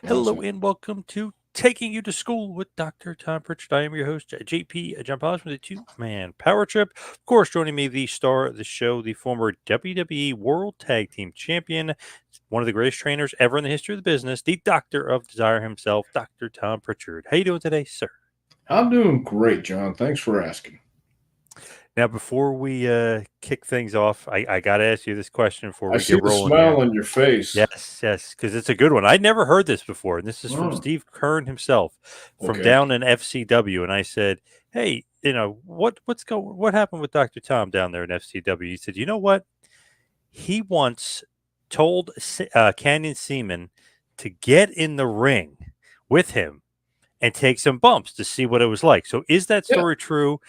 Hello Awesome. and welcome to Taking You to School with Dr. Tom Prichard. I am your host, JP, John Polish with the two-man power trip. Of course, joining me, the star of the show, the former WWE World Tag Team Champion, one of the greatest trainers ever in the history of the business, the Doctor of Desire himself, Dr. Tom Prichard. How you doing today, sir? I'm doing great, John. Thanks for asking. Now, before we kick things off, I got to ask you this question before I we see get the rolling smile here. on your face. Yes, because it's a good one. I'd never heard this before, and this is from Oh, Steve Kern himself from okay. down in FCW. And I said, "Hey, what happened with Doctor Tom down there in FCW?" He said, "You know what? He once told Canyon Seaman to get in the ring with him and take some bumps to see what it was like." So, is that Yeah. story true?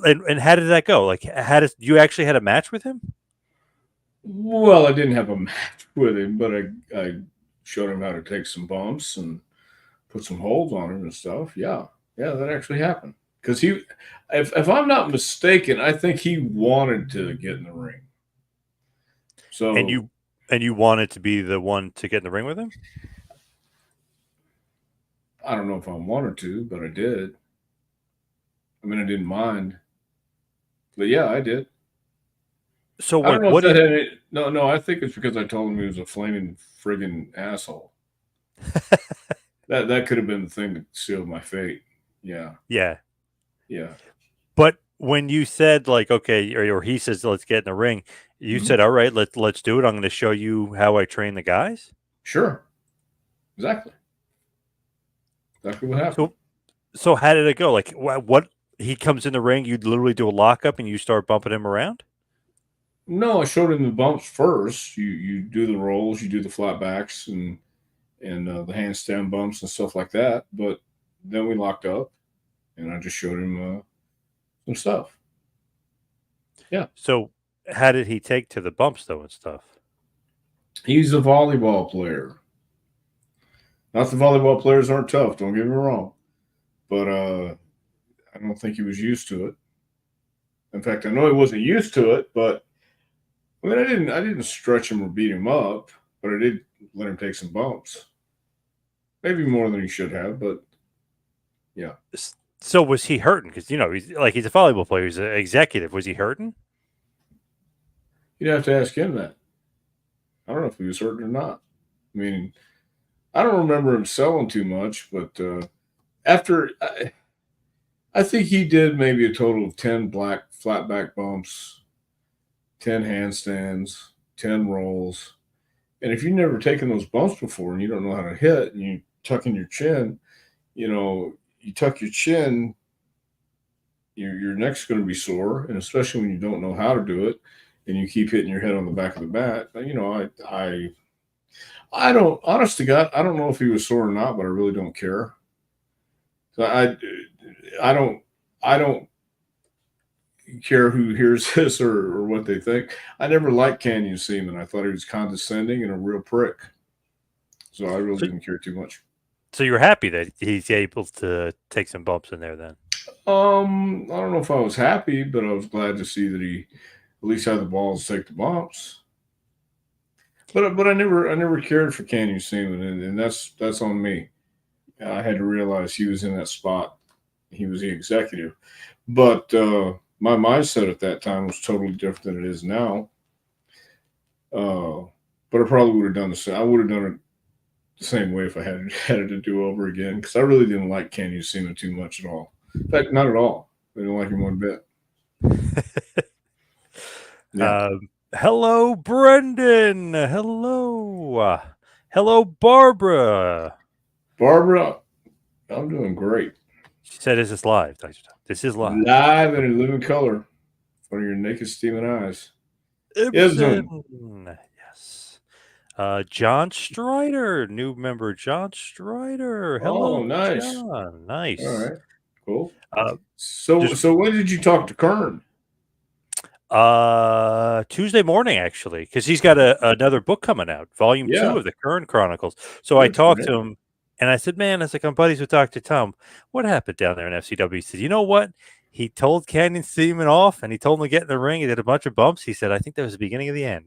And how did that go? Like, you actually had a match with him? Well, I didn't have a match with him, but I showed him how to take some bumps and put some holds on him and stuff. Yeah. Yeah, that actually happened. Because if I'm not mistaken, I think he wanted to get in the ring. And So you wanted to be the one to get in the ring with him? I don't know if I wanted to, but I did. I mean, I didn't mind. But yeah, I did. So, I don't like, know if what that did had any, no. I think it's because I told him he was a flaming friggin' asshole. That could have been the thing that sealed my fate. Yeah, yeah. yeah. But when you said, like, okay, or he says, let's get in the ring, you Hmm. said, all right, let's do it. I'm going to show you how I train the guys. Sure, exactly, exactly what happened. So, so how did it go? Like, what he comes in the ring, you literally do a lockup and you start bumping him around. No, I showed him the bumps first. You do the rolls, you do the flat backs, and the handstand bumps and stuff like that. But then we locked up, and I just showed him some stuff. Yeah, So, how did he take to the bumps though and stuff? he's a volleyball player. Not the volleyball players aren't tough. Don't get me wrong, but I don't think he was used to it. In fact, I know he wasn't used to it, but I mean, I didn't stretch him or beat him up, but I did let him take some bumps, maybe more than he should have. But yeah, So was he hurting? Because he's a volleyball player. He's an executive. Was he hurting? you'd have to ask him that. I don't know if he was hurt or not. I mean, I don't remember him selling too much, but after I think he did maybe a total of 10 black flat back bumps, 10 handstands, 10 rolls. And if you've never taken those bumps before and you don't know how to hit and you tuck in your chin, you know, you tuck your chin, your neck's going to be sore, and especially when you don't know how to do it, and you keep hitting your head on the back of the bat. I don't. Honest to God, I don't know if he was sore or not, but I really don't care. So I don't, I don't care who hears this or what they think. I never liked Canyon Seaman. I thought he was condescending and a real prick. So I really So, didn't care too much. so you're happy that he's able to take some bumps in there then? I don't know if I was happy, but I was glad to see that he at least had the balls to take the bumps. But I never cared for Canyon Seaman, and that's on me. I had to realize he was in that spot. He was the executive, but my mindset at that time was totally different than it is now. Uh, but I probably would have done the same. I would have done it the same way if I had it to do over again because I really didn't like Canyon Seaman too much at all. In fact, not at all. I didn't like him one bit. Yeah, Hello, Brendan. Hello. Hello, Barbara. Barbara, I'm doing great. She said, "This is live, Dr. Tom. This is live." Live and in living color in front of your naked steaming eyes. Yes, Ibsen. Zoom. Yes. John Strider, new member, John Strider. Oh, Hello, nice. John. All Nice. right, cool. Uh, So, just so when did you talk to Kern? Tuesday morning actually, because he's got another book coming out, volume two Yeah, of the Kern Chronicles. So I good for talked to him. him and I said, "Man, I was like, I'm buddies with Dr. Tom. What happened down there in FCW?" He said, "You know what? he told Canyon Seaman off, and he told him to get in the ring. He did a bunch of bumps. He said, "I think that was the beginning of the end."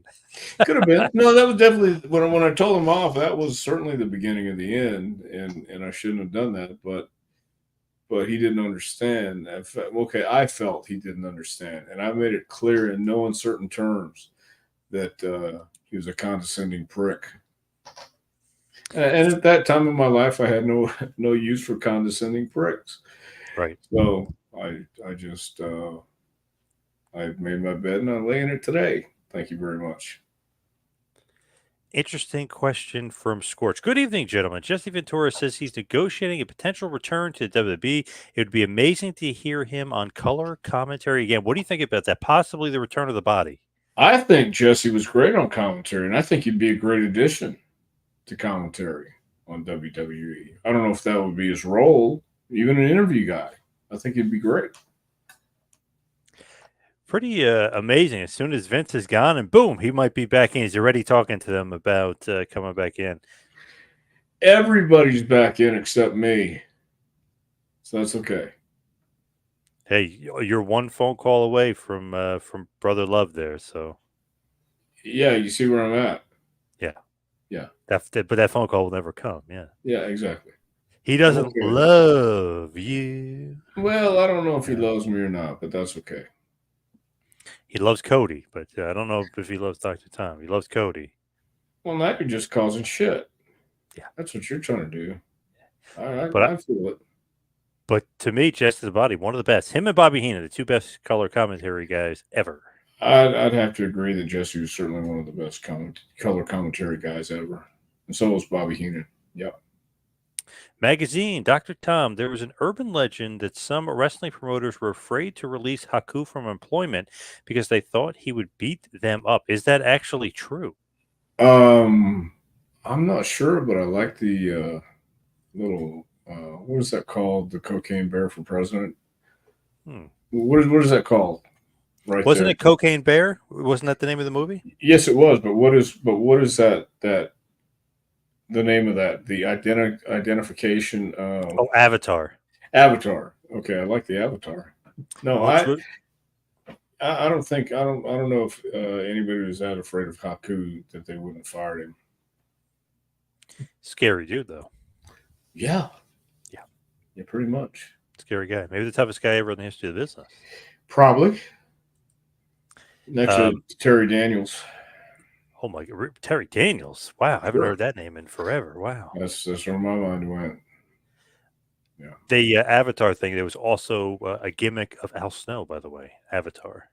Could have been. No, that was definitely when I told him off. That was certainly the beginning of the end, and I shouldn't have done that. But he didn't understand. I felt he didn't understand, and I made it clear in no uncertain terms that he was a condescending prick. And at that time in my life, I had no use for condescending pricks. Right. So I just I made my bed and I lay in it today. Thank you very much. Interesting question from Scorch. Good evening, gentlemen. Jesse Ventura says he's negotiating a potential return to the WWE. It would be amazing to hear him on color commentary again. What do you think about that? Possibly the return of the body. I think Jesse was great on commentary, and I think he'd be a great addition to commentary on WWE. I don't know if that would be his role, even an interview guy. I think he'd be great. Pretty amazing. As soon as Vince is gone, and boom, he might be back in. He's already talking to them about coming back in. Everybody's back in except me, so that's okay. Hey, you're one phone call away from Brother Love there. So Yeah, you see where I'm at. Yeah. But that phone call will never come. Yeah. Yeah, exactly. He doesn't love you. Well, I don't know if he loves me or not, but that's okay. He loves Cody, but I don't know if he loves Dr. Tom. He loves Cody. Well, now you're just causing shit. Yeah. That's what you're trying to do. I feel it. But to me, Jess the Body, one of the best. Him and Bobby Heenan, the two best color commentary guys ever. I'd have to agree that Jesse was certainly one of the best color commentary guys ever. And so was Bobby Heenan. Yep. Magazine, Dr. Tom, there was an urban legend that some wrestling promoters were afraid to release Haku from employment because they thought he would beat them up. Is that actually true? I'm not sure, but I like the little what is that called? The cocaine bear for president. What is that called? Right. Wasn't it Cocaine Bear? Wasn't that the name of the movie? Yes, it was. But what is that the name of that? The identification. Avatar. Avatar. Okay, I like the Avatar. No, I don't think I don't know if anybody was that afraid of Haku that they wouldn't have fired him. Scary dude, though. Yeah. Yeah, pretty much. Scary guy. Maybe the toughest guy ever in the history of the business. Probably. Next to Terry Daniels. Oh my God, Terry Daniels! Wow, I haven't heard that name in forever. Wow, that's where my mind went. Yeah, the Avatar thing. There was also a gimmick of Al Snow, by the way. Avatar.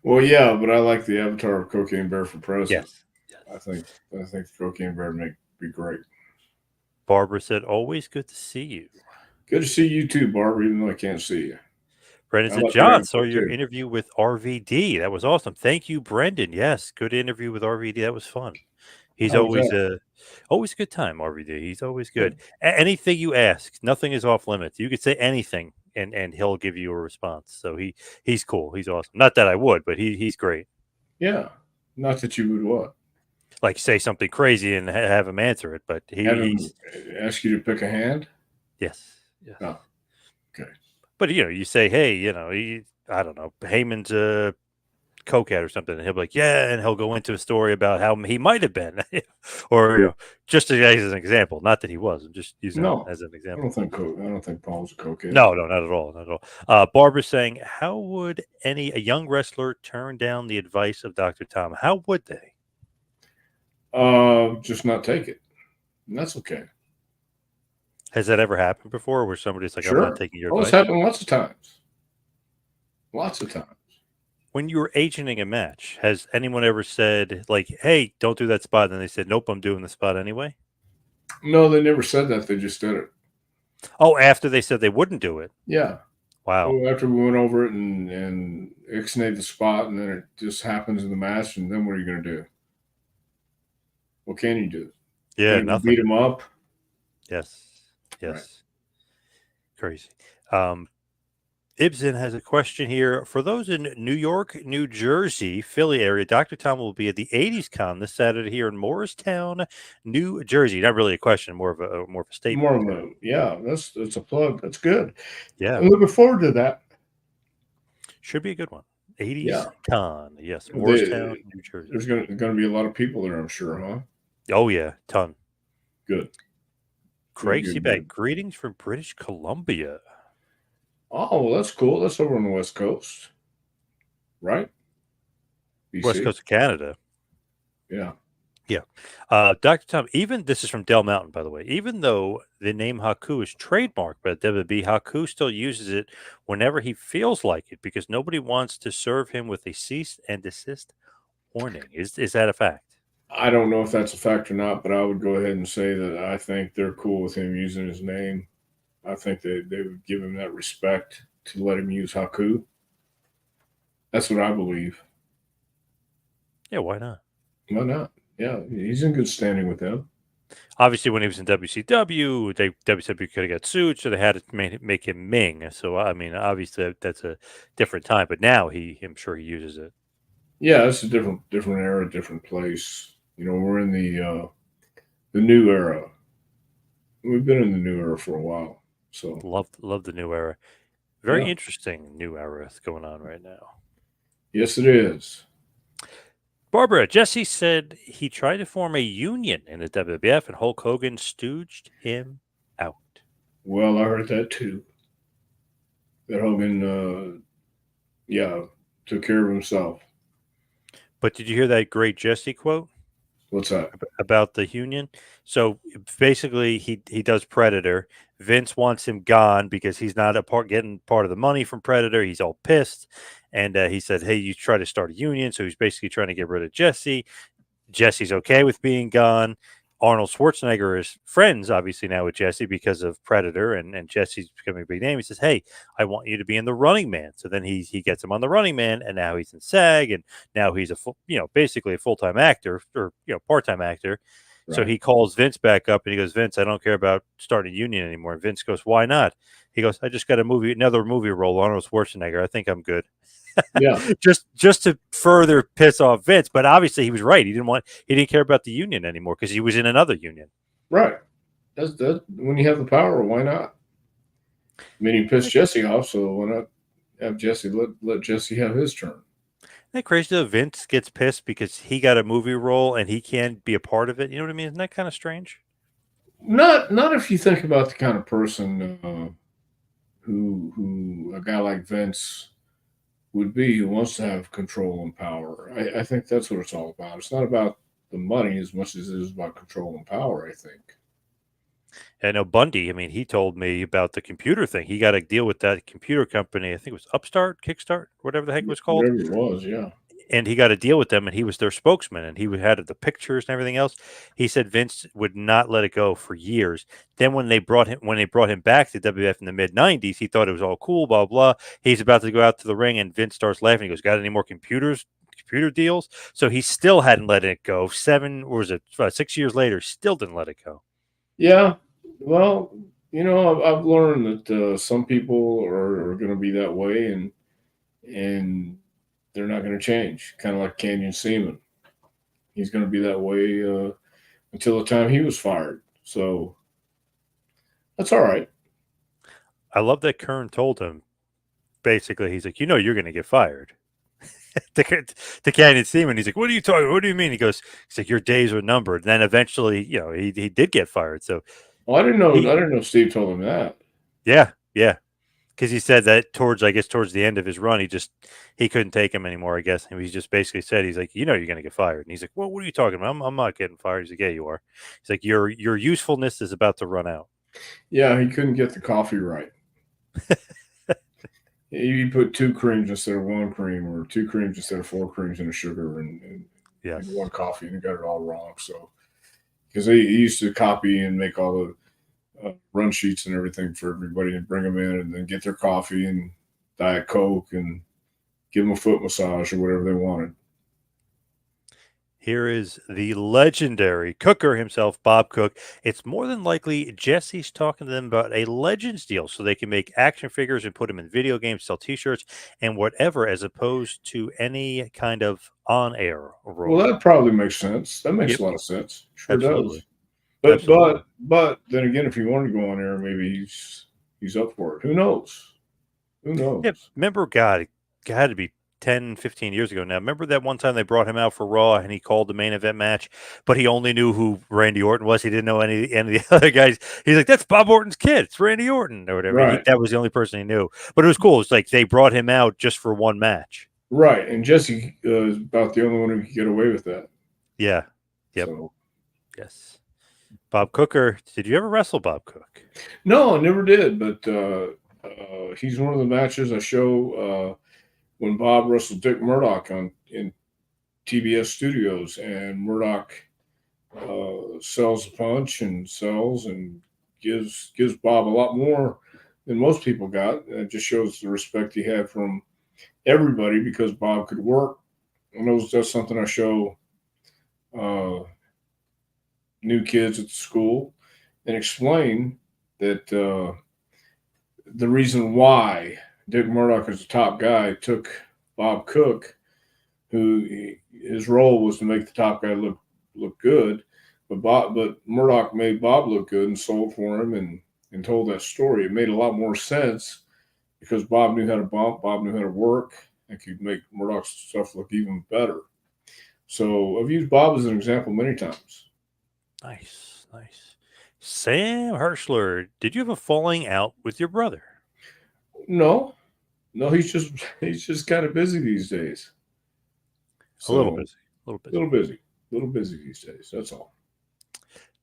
Well, yeah, but I like the Avatar of Cocaine Bear for president. Yes. I think Cocaine Bear would be great. Barbara said, "Always good to see you." Good to see you too, Barbara. Even though I can't see you. Brendan said, "John, saw your interview with RVD. That was awesome. Thank you, Brendan. Yes, good interview with RVD. That was fun. He's always a good time, RVD. He's always good. Anything you ask, nothing is off limits. You could say anything, and he'll give you a response. So he's cool. He's awesome. Not that I would, but he's great. Yeah, not that you would what? Like say something crazy and have him answer it, but he's ask you to pick a hand. Yes. Oh, okay. But you say, hey, I don't know, Heyman's a cokehead or something, and he'll be like, yeah, and he'll go into a story about how he might have been, or just as an example. Not that he was. I'm just using it as an example. I don't think Paul's a cokehead. No, not at all, not at all. Barbara's saying, how would a young wrestler turn down the advice of Dr. Tom? How would they? Just not take it, and that's okay. Has that ever happened before, where somebody's like, sure. I'm not taking your advice? It's happened lots of times. Lots of times. When you were agenting a match, has anyone ever said, like, hey, don't do that spot? And they said, nope, I'm doing the spot anyway? No, they never said that. They just did it. Oh, after they said they wouldn't do it? Yeah. Wow. Oh, after we went over it and ixnayed the spot, and then it just happens in the match, and then what are you going to do? What can you do? Yeah, nothing. Beat him up? Yes. Right. Crazy. Ibsen has a question here. For those in New York, New Jersey, Philly area, Dr. Tom will be at the 80s Con this Saturday here in Morristown, New Jersey. Not really a question, more of a statement. More of a, yeah, that's a plug. That's good. Yeah, I'm looking forward to that. should be a good one. 80s Yeah. Con, yes, Morristown, The, New Jersey. there's gonna be a lot of people there, I'm sure, huh? Oh yeah, ton. Good. Good, Craig good, Seaback, good. greetings from British Columbia. Oh, well, that's cool. That's over on the West Coast, right? West BC. Coast of Canada. Yeah. Yeah. Dr. Tom, even this is from Del Mountain, by the way. Even though the name Haku is trademarked by the WWE, Haku still uses it whenever he feels like it because nobody wants to serve him with a cease and desist warning. Is that a fact? I don't know if that's a fact or not, but I would go ahead and say that I think they're cool with him using his name. I think they would give him that respect to let him use Haku. That's what I believe. Yeah, why not? Why not? Yeah, he's in good standing with them. Obviously, when he was in WCW, WCW could have got sued, so they had to make him Ming. So, I mean, obviously that's a different time, but now I'm sure he uses it. Yeah, it's a different era, different place. You know, we're in the new era. We've been in the new era for a while. So Love the new era. Very yeah, interesting new era going on right now. yes, it is. Barbara, Jesse said he tried to form a union in the WWF and Hulk Hogan stooged him out. Well, I heard that too. That Hogan, yeah, took care of himself. But did you hear that great Jesse quote What's that? about the union? So basically, he does Predator. Vince wants him gone because he's not getting part of the money from Predator. He's all pissed, and he said, "Hey, you try to start a union." So he's basically trying to get rid of Jesse. Jesse's okay with being gone. Arnold Schwarzenegger is friends, obviously, now with Jesse because of Predator, and Jesse's becoming a big name. He says, "Hey, I want you to be in the Running Man." So then he gets him on the Running Man, and now he's in SAG, and now he's basically a full time actor or part time actor. So Right. he calls Vince back up, and he goes, "Vince, I don't care about starting a union anymore." And Vince goes, "Why not?" He goes, "I just got another movie role, Arnold Schwarzenegger. I think I'm good." Yeah. just to further piss off Vince, but obviously he was right. He didn't care about the union anymore because he was in another union. Right. That's that. When you have the power, why not? I mean, he pissed Jesse off, so why not have Jesse let Jesse have his turn? Isn't that crazy though? Vince gets pissed because he got a movie role and he can't be a part of it. You know what I mean? Isn't that kind of strange? Not if you think about the kind of person who a guy like Vince would be, who wants to have control and power. I think that's what it's all about. It's not about the money as much as it is about control and power, I think. I know Bundy. I mean, he told me about the computer thing. He got a deal with that computer company. I think it was Upstart, Kickstart, whatever the heck it was called. Whatever it was, yeah. And he got a deal with them, and he was their spokesman, and he had the pictures and everything else. He said Vince would not let it go for years. Then when they brought him back to WWF in the mid '90s, he thought it was all cool, blah blah. He's about to go out to the ring, and Vince starts laughing. He goes, "Got any more computer deals?" So he still hadn't let it go. 6 years later, still didn't let it go. Yeah. Well, I've learned that some people are going to be that way, and they're not going to change. Kind of like Canyon Seaman. He's going to be that way until the time he was fired. So that's all right. I love that Kern told him. Basically, he's like, you're going to get fired. to Canyon Seaman, he's like, "What are you talking? What do you mean?" He's like, "Your days are numbered." And then eventually, he did get fired. So, Well, I didn't know. he, I didn't know Steve told him that. yeah, because he said that towards the end of his run, he couldn't take him anymore. I guess and he just basically said, "He's like, you're going to get fired." And he's like, "Well, what are you talking about? I'm not getting fired." He's like, "Yeah, you are." He's like, "Your usefulness is about to run out." Yeah, he couldn't get the coffee right. He put 2 creams instead of 1 cream, or 2 creams instead of 4 creams in a sugar, and Yes. one coffee, and he got it all wrong. So, because he used to copy and make all the run sheets and everything for everybody and bring them in, and then get their coffee and Diet Coke and give them a foot massage or whatever they wanted. Here is the legendary cooker himself, Bob Cook. It's more than likely Jesse's talking to them about a Legends deal so they can make action figures and put them in video games, sell T-shirts, and whatever, as opposed to any kind of on-air Well, role. that probably makes sense. That makes Yep, a lot of sense. Sure absolutely, does. But absolutely. but but then again, if he wanted to go on air, maybe he's up for it. Who knows? Who Yeah, knows? remember, God, it had to be 10, 15 years ago now. Remember that one time they brought him out for Raw and he called the main event match, but he only knew who Randy Orton was. He didn't know any of the other guys. He's like, that's Bob Orton's kid. It's Randy Orton or whatever. Right, That was the only person he knew. But it was cool. It's like they brought him out just for one match. right. And Jesse is about the only one who could get away with that. Yeah. Yep. So Yes. Bob Cooker. Did you ever wrestle Bob Cook? no, I never did. But he's one of the matches I show when Bob wrestled Dick Murdoch in TBS Studios, and Murdoch sells a punch and sells and gives Bob a lot more than most people got. And it just shows the respect he had from everybody because Bob could work. And that's something I show uh, new kids at the school and explain that the reason why Dick Murdoch is the top guy took Bob Cook, who his role was to make the top guy look good, but Murdoch made Bob look good and sold for him and told that story. It made a lot more sense because Bob knew how to bump, Bob knew how to work, and could make Murdoch's stuff look even better. So I've used Bob as an example many times. Nice. Nice. Sam Hirschler, did you have a falling out with your brother? No, no, he's just kind of busy these days. A little So busy. A little busy. little busy these days. That's all.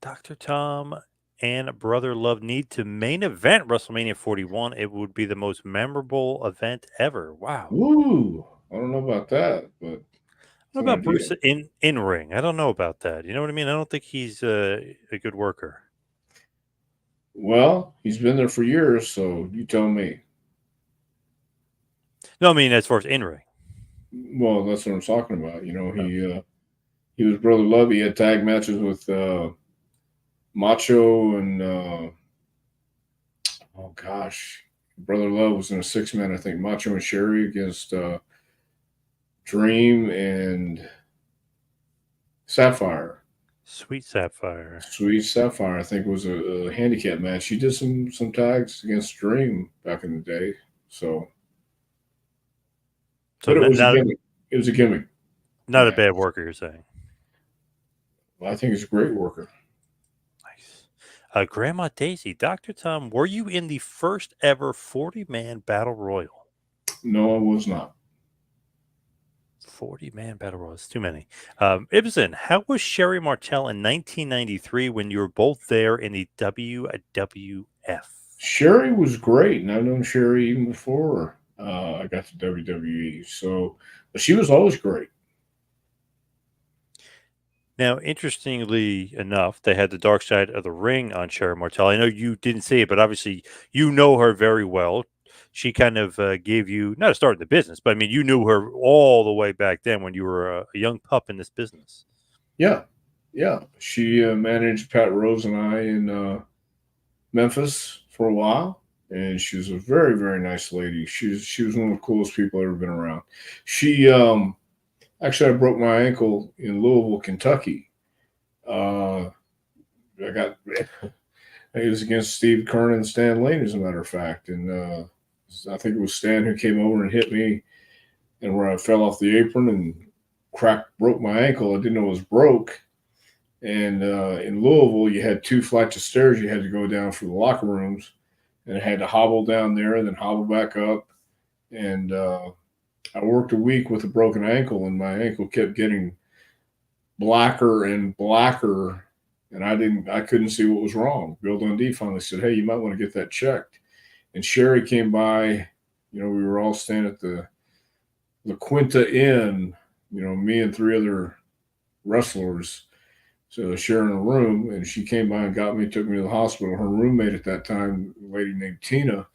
Dr. Tom and Brother Love need to main event WrestleMania 41. It would be the most memorable event ever. Wow. Woo! I don't know about that, but it's What an about idea. Bruce in ring? I don't know about that. You know what I mean? I don't think he's a good worker. Well, he's been there for years, so you tell me. No, I mean as far as in ring. Well, that's what I'm talking about. You know, Oh, he was Brother Love. He had tag matches with Macho and oh gosh, Brother Love was in a 6-man. I think Macho and Sherri against Dream and Sapphire. Sweet Sapphire. Sweet Sapphire, I think, was a handicap match. He did some tags against Dream back in the day. So, So but it was a not gimmick. It was a gimmick not a match. bad worker, you're saying. Well, I think he's a great worker. Nice. Grandma Daisy, Dr. Tom, were you in the first ever 40-man battle royal? No, I was not. 40-man battle royal. It's too many. Ibsen, how was Sherri Martel in 1993 when you were both there in the WWF? Sherri was great, and I've known Sherri even before I got to WWE. So, but she was always great. Now, interestingly enough, they had the Dark Side of the Ring on Sherri Martel. I know you didn't see it, but obviously you know her very well. She kind of gave you, not a start in the business, but I mean, you knew her all the way back then when you were a young pup in this business. Yeah, yeah. She managed Pat Rose and I in Memphis for a while, and she was a very very nice lady. She was one of the coolest people I've ever been around. She actually I broke my ankle in Louisville, Kentucky. I got it was against Steve Kern and Stan Lane, as a matter of fact, and I think it was Stan who came over and hit me, and where I fell off the apron and broke my ankle. I didn't know it was broke. And in Louisville, you had 2 flights of stairs you had to go down for the locker rooms, and I had to hobble down there and then hobble back up. And I worked a week with a broken ankle, and my ankle kept getting blacker and blacker, and I couldn't see what was wrong. Bill Dundee finally said, "Hey, you might want to get that checked." And Sherri came by. You know, we were all staying at the La Quinta Inn. You know, me and 3 other wrestlers. So sharing a room, and she came by and got me, took me to the hospital. Her roommate at that time, a lady named Tina,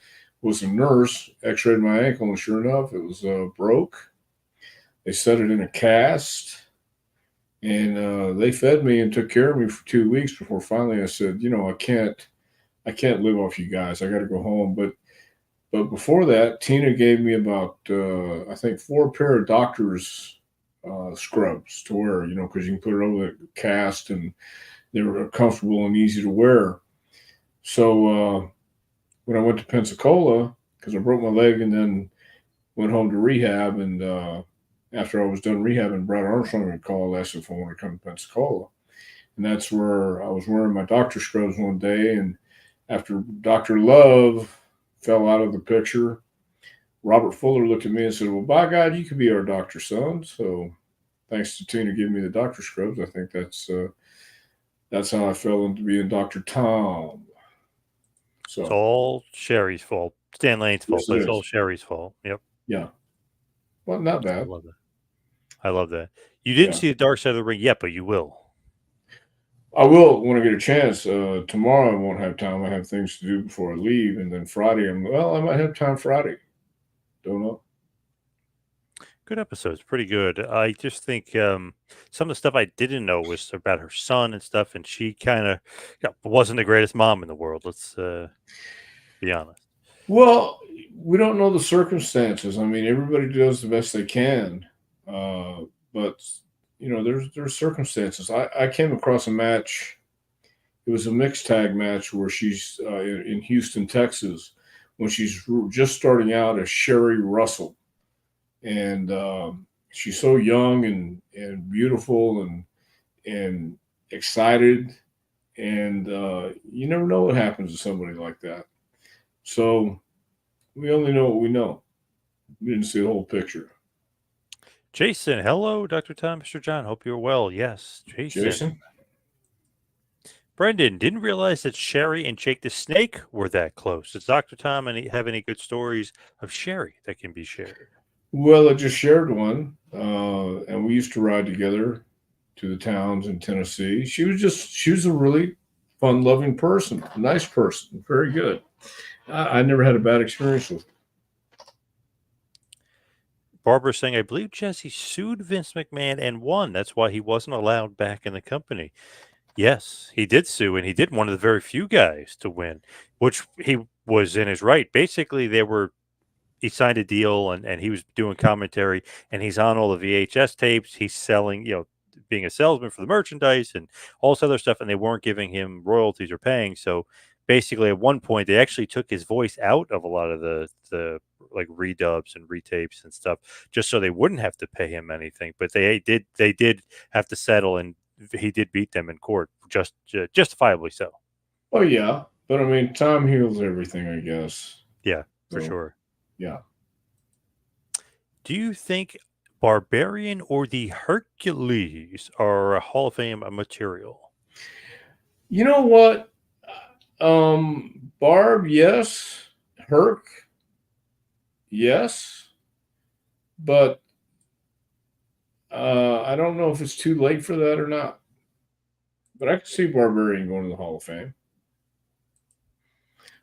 was a nurse, x-rayed my ankle, and sure enough, it was broke. They set it in a cast, and they fed me and took care of me for 2 weeks before finally I said, I can't live off you guys. I got to go home. But before that, Tina gave me about I think 4 pair of doctors scrubs to wear. Because you can put it over the cast, and they were comfortable and easy to wear. So when I went to Pensacola, because I broke my leg and then went home to rehab, and after I was done rehabbing, Brad Armstrong had called, asked if I wanted to come to Pensacola, and that's where I was wearing my doctor scrubs one day, and after Dr. Love fell out of the picture, Robert Fuller looked at me and said, "Well, by God, you could be our doctor, son." So thanks to Tina giving me the doctor scrubs, I think that's how I fell into being Dr. Tom. It's So all Sherri's fault. Stan Lane's fault, yes, but it it's all is. Sherri's fault. Yep. Yeah. Well, not I bad. love that. I love that. You didn't Yeah. see the Dark Side of the Ring yet, but you will. I will when I get a chance. Tomorrow I won't have time. I have things to do before I leave, and then Friday I might have time Friday. Don't know. Good episodes, pretty good. I just think some of the stuff I didn't know was about her son and stuff, and she kind of wasn't the greatest mom in the world. Let's be honest. Well, we don't know the circumstances. I mean, everybody does the best they can, but there's circumstances. I came across a match. It was a mixed tag match where she's in Houston, Texas, when she's just starting out as Sherri Russell, and she's so young and beautiful and excited, and you never know what happens to somebody like that. So we only know what we know. We didn't see the whole picture. Jason, hello, Dr. Tom, Mr. John. Hope you're well. Yes, Jason. Jason? Brendan, didn't realize that Sherri and Jake the Snake were that close. Does Dr. Tom have any good stories of Sherri that can be shared? Well, I just shared one, and we used to ride together to the towns in Tennessee. She was a really fun loving person, a nice person, very good. I never had a bad experience with her. Barbara saying, I believe Jesse sued Vince McMahon and won. That's why he wasn't allowed back in the company. Yes, he did sue, and he did one of the very few guys to win, which he was in his right. Basically, he signed a deal and he was doing commentary, and he's on all the VHS tapes. He's selling, being a salesman for the merchandise and all this other stuff, and they weren't giving him royalties or paying. So basically, at one point, they actually took his voice out of a lot of the like redubs and retapes and stuff, just so they wouldn't have to pay him anything. But they did have to settle, and he did beat them in court, justifiably so. Oh yeah, but I mean, time heals everything, I guess. Yeah, for So sure. yeah. Do you think Barbarian or the Hercules are a Hall of Fame material? You know what? Barb, yes. Herc, yes. But I don't know if it's too late for that or not. But I can see Barbarian going to the Hall of Fame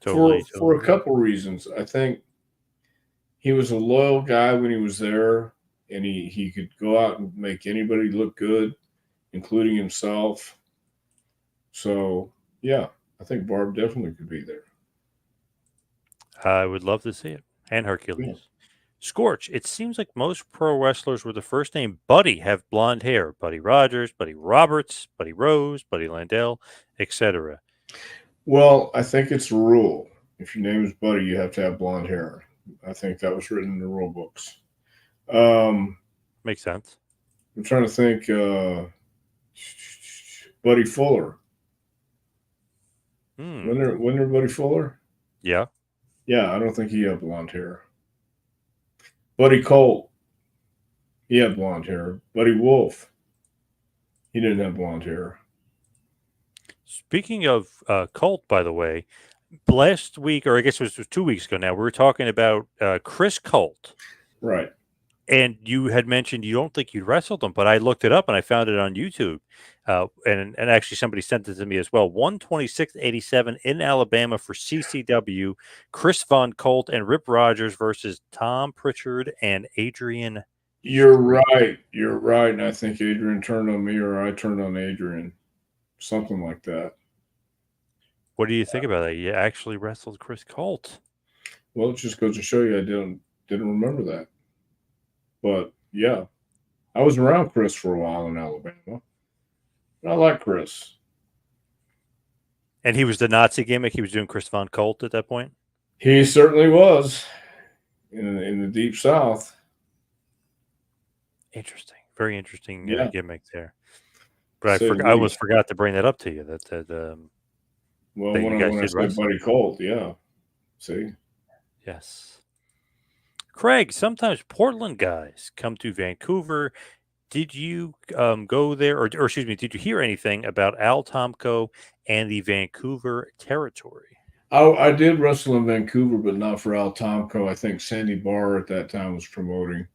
Totally, for a totally. couple reasons. I think he was a loyal guy when he was there, and he could go out and make anybody look good, including himself. So yeah, I think Barb definitely could be there. I would love to see it. And Yeah. Hercules. Scorch, it seems like most pro wrestlers with the first name Buddy have blonde hair. Buddy Rogers, Buddy Roberts, Buddy Rose, Buddy Landell, etc. Well, I think it's a rule. If your name is Buddy, you have to have blonde hair. I think that was written in the rule books. Makes sense. I'm trying to think. Buddy Fuller. Hmm. Wasn't there Buddy Fuller? Yeah. Yeah, I don't think he had blonde hair. Buddy Colt. He had blonde hair. Buddy Wolf. He didn't have blonde hair. Speaking of Colt, by the way, last week, or I guess it was 2 weeks ago now, we were talking about Chris Colt. Right. And you had mentioned you don't think you wrestled him, but I looked it up and I found it on YouTube. And actually somebody sent it to me as well. 126.87 in Alabama for CCW. Chris Von Colt and Rip Rogers versus Tom Prichard and Adrian You're right. You're right. And I think Adrian turned on me, or I turned on Adrian, something like that. What do you think about that? You actually wrestled Chris Colt. Well, it just goes to show you I didn't remember that. But yeah, I was around Chris for a while in Alabama. I like Chris. And he was the Nazi gimmick. He was doing Chris Von Colt at that point. He certainly was in the deep South. Interesting, very interesting Yeah, gimmick there. to But say the I almost least. forgot to bring that up to you. Well, That you guys when I did said wrestle. Buddy Colt, yeah. See, Yes, Craig. Sometimes Portland guys come to Vancouver. Did you go there, or excuse me, did you hear anything about Al Tomko and the Vancouver territory? I did wrestle in Vancouver, but not for Al Tomko. I think Sandy Barr at that time was promoting.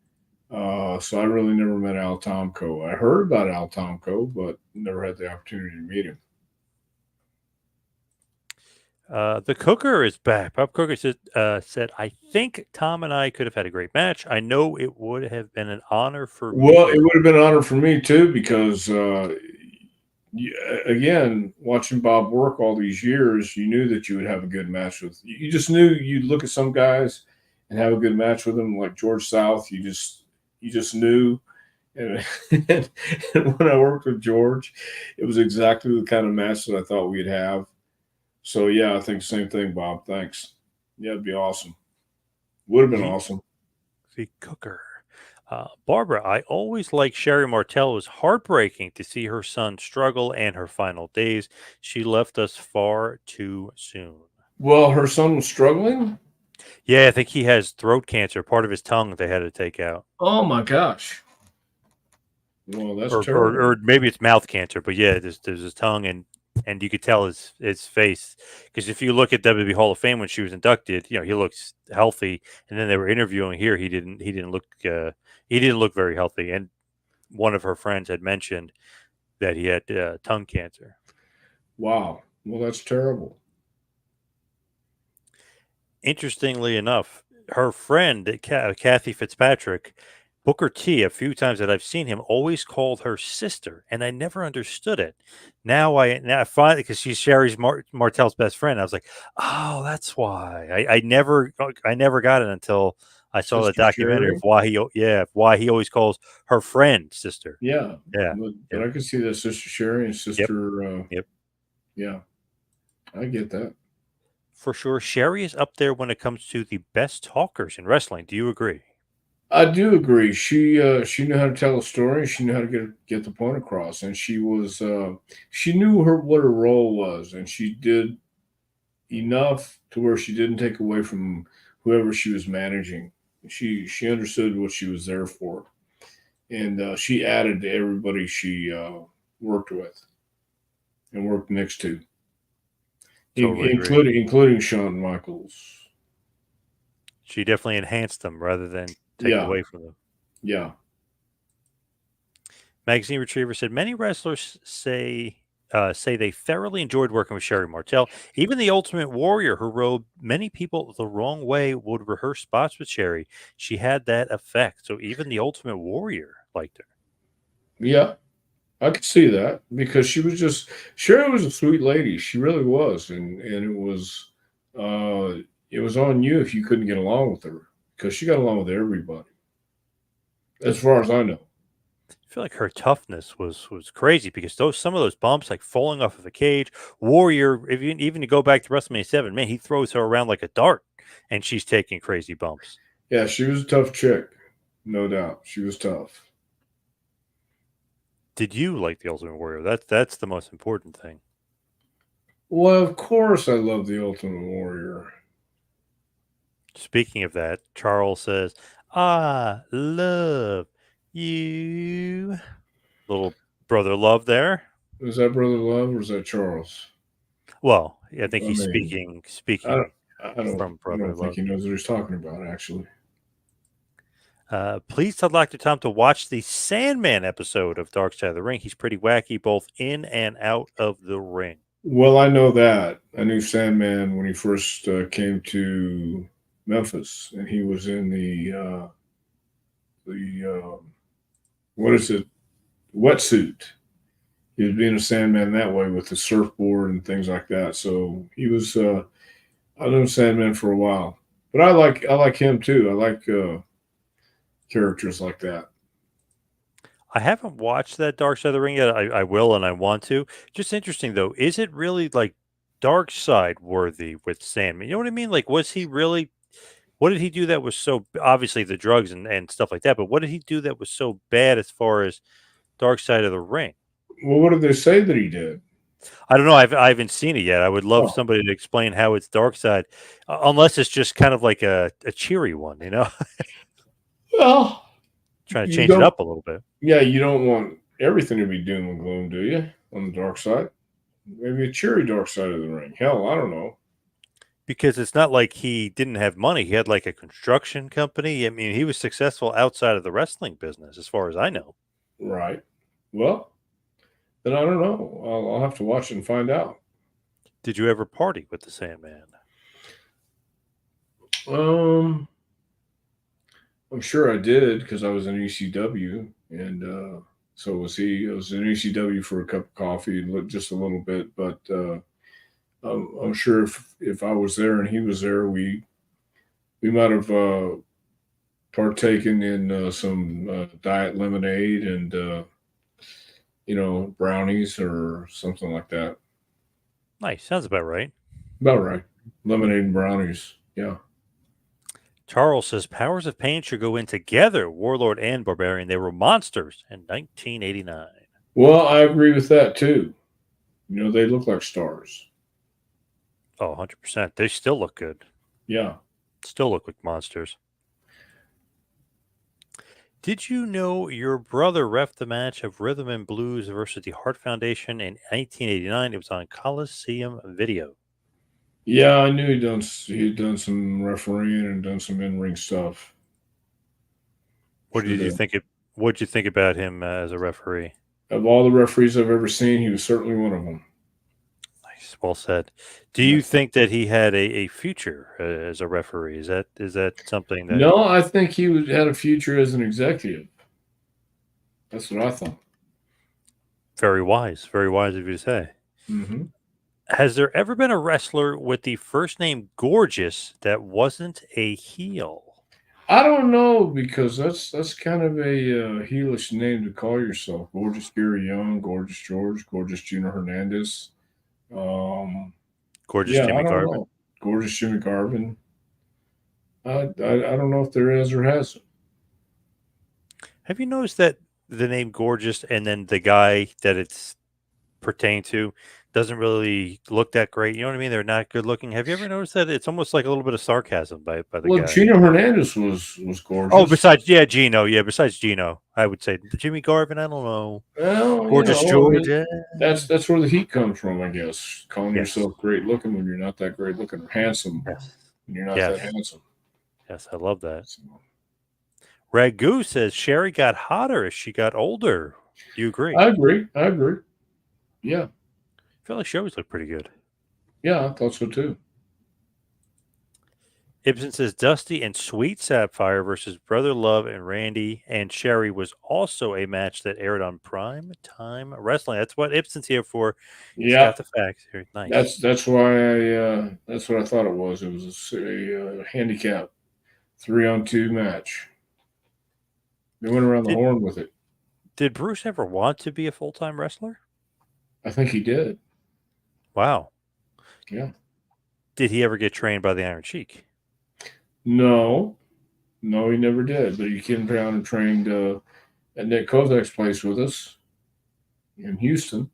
So I really never met Al Tomko. I heard about Al Tomko, but never had the opportunity to meet him. The Cooker is back. Pop Cooker said, I think Tom and I could have had a great match. I know it would have been an honor for Well, it me. would have been an honor for me too, because again, watching Bob work all these years, you knew that you would have a good match with. You just knew you'd look at some guys and have a good match with them, like George South. You just knew. And, and when I worked with George, it was exactly the kind of match that I thought we'd have. So yeah, I think the same thing, Bob. Thanks. Yeah, it'd be awesome. Would have been The, awesome. the Cooker. Barbara, I always liked Sherri Martel. It was heartbreaking to see her son struggle and her final days. She left us far too soon. Well, her son was struggling. Yeah, I think he has throat cancer. Part of his tongue they had to take out. Oh my gosh. Well, that's terrible. Or maybe it's mouth cancer, but yeah, there's his tongue and you could tell his face because if you look at WWE Hall of Fame when she was inducted, he looks healthy, and then they were interviewing here, he didn't look very healthy, and one of her friends had mentioned that he had tongue cancer. Wow. Well, that's terrible. Interestingly enough, her friend Kathy Fitzpatrick, Booker T, a few times that I've seen him, always called her sister, and I never understood it. Now I finally, because she's Sherri's Martel's best friend. I was like, oh, that's why. I never got it until I saw the Sister documentary of Sherri. why he always calls her friend sister. Yeah. Yeah, But yep, I could see that Sister Sherri and yep, Sister. yep, Yeah, I get that. for sure. Sherri is up there when it comes to the best talkers in wrestling. Do you agree? I do agree. She knew how to tell a story. She knew how to get the point across, and she knew what her role was, and she did enough to where she didn't take away from whoever she was managing. She understood what she was there for, and she added to everybody she worked with and worked next to, Totally agree. including Shawn Michaels. She definitely enhanced them rather than take Yeah, away from them. yeah. Magazine Retriever said many wrestlers say they thoroughly enjoyed working with Sherri Martel. Even the Ultimate Warrior, who rode many people the wrong way, would rehearse spots with Sherri. She had that effect. So even the Ultimate Warrior liked her. Yeah, I could see that because Sherry was a sweet lady. She really was, and uh, it was on you if you couldn't get along with her because she got along with everybody, as far as I know. I feel like her toughness was crazy because some of those bumps, like falling off of a cage, Warrior, even to go back to WrestleMania 7, man, he throws her around like a dart, and she's taking crazy bumps. Yeah, she was a tough chick, no doubt. She was tough. Did you like the Ultimate Warrior? That's the most important thing. Well, of course, I love the Ultimate Warrior. Speaking of that, Charles says, I love you. Little brother love there. Is that Brother Love or is that Charles? Well, I think I he's mean, I don't, speaking from I brother don't think love. he knows what he's talking about. Actually, Please tell Dr. Tom to watch the Sandman episode of Dark Side of the Ring. He's pretty wacky both in and out of the ring. well, I know that. I knew Sandman when he first came to Memphis, and he was in what is it, wetsuit. He was being a Sandman that way with the surfboard and things like that. So he was. I knew Sandman for a while, but I like him too. I like characters like that. I haven't watched that Dark Side of the Ring yet. I will and I want to. Just interesting though, is it really like Dark Side worthy with Sandman? You know what I mean? Like, was he really? What did he do that was so obviously the drugs and stuff like that? But what did he do that was so bad as far as Dark Side of the Ring? Well, what did they say that he did? I don't know. I haven't seen it yet. I would love Oh, somebody to explain how it's Dark Side, unless it's just kind of like a cheery one, well, trying to you change it don't. up a little bit. Yeah, you don't want everything to be doom and gloom, do you? On the dark side, maybe a cheery dark side of the ring. Hell, I don't know. Because it's not like he didn't have money. He had like a construction company. I mean, he was successful outside of the wrestling business, as far as I know. Right. Well, then I don't know. I'll have to watch it and find out. Did you ever party with the Sandman? Um, I'm sure I did because I was in ECW, and so was he. I was in ECW for a cup of coffee and just a little bit, but I'm sure if I was there and he was there, we might have partaken in some diet lemonade and brownies or something like that. Nice. Sounds about right. About right. Lemonade and brownies. Yeah. Charles says Powers of Pain should go in together. Warlord and Barbarian. They were monsters in 1989. Well, I agree with that too. They look like stars. Oh, 100%. They still look good. Yeah. Still look like monsters. Did you know your brother ref the match of Rhythm and Blues versus the Hart Foundation in 1989? It was on Coliseum Video. Yeah, I knew he'd done some refereeing and done some in ring stuff. What Sure did you did. think? What did you think about him as a referee? Of all the referees I've ever seen, he was certainly one of them. Nice, well said. Do Yeah. you think that he had a future as a referee? Is that something that No, I think had a future as an executive. That's what I thought. very wise of you to say? Hmm. Has there ever been a wrestler with the first name Gorgeous that wasn't a heel? I don't know because that's kind of a heelish name to call yourself. Gorgeous Gary Young, Gorgeous George, Gorgeous Gina Hernandez. Um, Gorgeous yeah, I Jimmy don't Garvin. know. Gorgeous Jimmy Garvin. I don't know if there is or hasn't. Have you noticed that the name Gorgeous and then the guy that it's pertained to doesn't really look that great? You know what I mean? They're not good looking. Have you ever noticed that? It's almost like a little bit of sarcasm by the Well, guy. Gina Hernandez was Oh, gorgeous. besides, yeah, Gino. Yeah, besides Gino, I would say Jimmy Garvin. I don't know. Well, Gorgeous I George. mean, that's where the heat comes from, I guess. Calling Yes. yourself great looking when you're not that great looking, or handsome Yes. when you're not that Yes. handsome. Yes. I love that. So, Ragu says Sherri got hotter as she got older. Do you agree? I agree. I agree. Yeah, I feel like she always looked pretty good. yeah, I thought so too. Ibsen says Dusty and Sweet Sapphire versus Brother Love and Randy and Sherri was also a match that aired on Prime Time Wrestling. That's what Ibsen's here for. He's Yeah, got the facts here. Nice. that's why that's what I thought it was. It was a handicap 3-on-2 match. They went around the Did horn with it. did Bruce ever want to be a full time wrestler? I think he did. Wow. Yeah. Did he ever get trained by the Iron Sheik? No, no, he never did. But he came down and trained at Nick Kozak's place with us in Houston.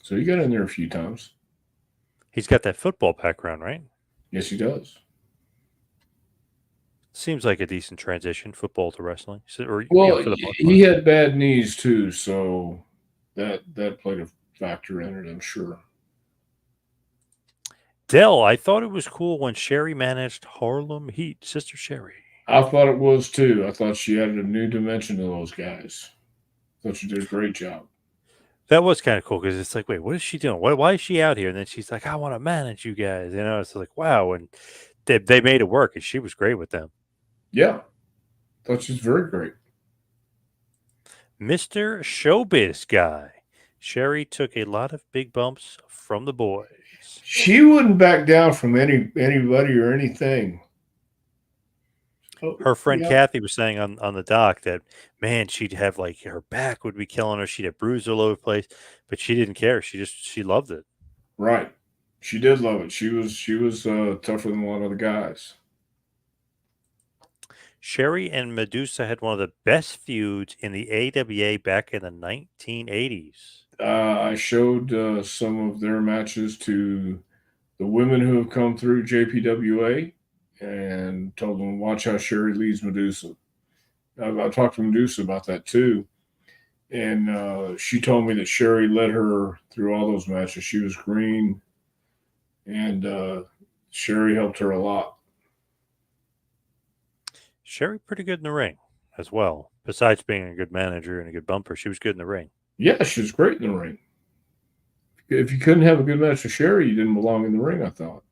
So he got in there a few times. He's got that football background, right? Yes, he does. Seems like a decent transition, football to wrestling. So, or Well, for the most part. he had bad knees too, so that played a factor in it, I'm sure. Dell, I thought it was cool when Sherri managed Harlem Heat, Sister Sherri. I thought it was too. I thought she added a new dimension to those guys. I thought she did a great job. That was kind of cool because it's like, wait, what is she doing? Why is she out here? And then she's like, I want to manage you guys. It's like, wow. And they made it work, and she was great with them. Yeah, thought she was very great. Mr. Showbiz Guy. Sherri took a lot of big bumps from the boys. She wouldn't back down from anybody or anything. Oh, Her friend yeah, Kathy was saying on the doc that, man, she'd have like her back would be killing her. She'd have bruises all over the place, but she didn't care. She loved it. right. She did love it. She was tougher than a lot of the guys. Sherri and Medusa had one of the best feuds in the AWA back in the 1980s. I showed some of their matches to the women who have come through JPWA and told them, watch how Sherri leads Medusa. I talked to Medusa about that too. And she told me that Sherri led her through all those matches. She was green, and Sherri helped her a lot. Sherri pretty good in the ring as well. Besides being a good manager and a good bumper, she was good in the ring. Yeah, she was great in the ring. If you couldn't have a good match with Sherri, you didn't belong in the ring, I thought.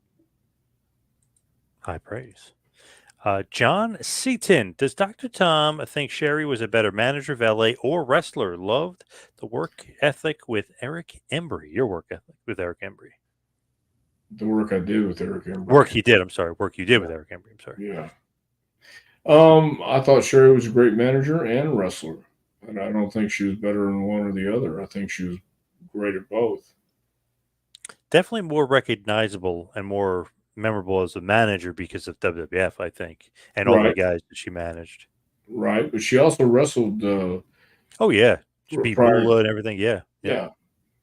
High praise. John Seaton. Does Dr. Tom think Sherri was a better manager, valet, or wrestler? Loved the work ethic with Eric Embry. Your work ethic with Eric Embry. The work I did with Eric Embry. Work he did. I'm sorry. Work you did with Eric Embry. I'm sorry. Yeah. I thought Sherri was a great manager and wrestler. And I don't think she was better in one or the other. I think she was great at both. Definitely more recognizable and more memorable as a manager because of WWF, I think, and all the Right. guys that she managed. Right. But she also wrestled Oh, yeah. She beat prior. Moolah and everything. Yeah. Yeah.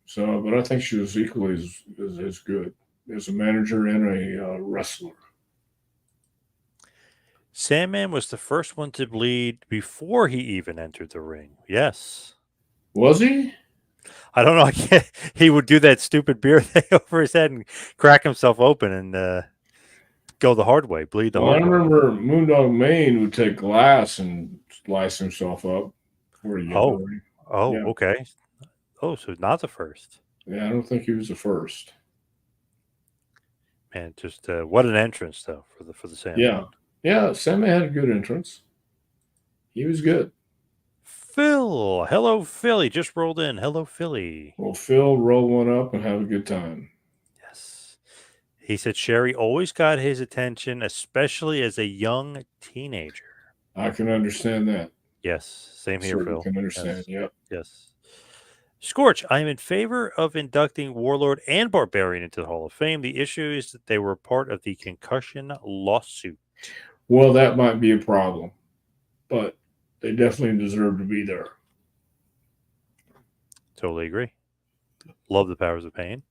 So, but I think she was equally as good as a manager and a wrestler. Sandman was the first one to bleed before he even entered the ring. Yes. Was he? I don't know. He would do that stupid beer thing over his head and crack himself open and go the hard way, bleed the Well, I hard way. remember Moondog Maine would take glass and slice himself up before he got in the ring. Yeah. Okay. Oh, so not the first. Yeah, I don't think he was the first. Man, just what an entrance though for the Sandman. Yeah. Yeah, Sandman had a good entrance. He was good. Phil, hello Philly, just rolled in. Hello Philly. Well, Phil, roll one up and have a good time. Yes. He said Sherri always got his attention, especially as a young teenager. I can understand that. Yes, same here, Certainly Phil. can understand. Yes. Yep. Yes. Scorch, I am in favor of inducting Warlord and Barbarian into the Hall of Fame. The issue is that they were part of the concussion lawsuit. Well, that might be a problem, but they definitely deserve to be there. Totally agree. Love the Powers of Pain.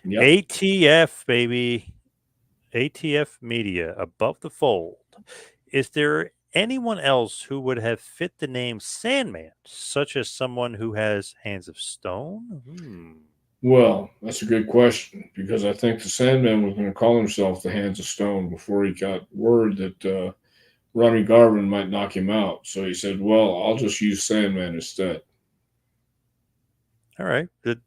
Yep. ATF, baby. ATF Media, above the fold. Is there anyone else who would have fit the name Sandman, such as someone who has hands of stone? Well, that's a good question because I think the Sandman was going to call himself the Hands of Stone before he got word that Ronnie Garvin might knock him out. So he said, well, I'll just use Sandman instead. All right. That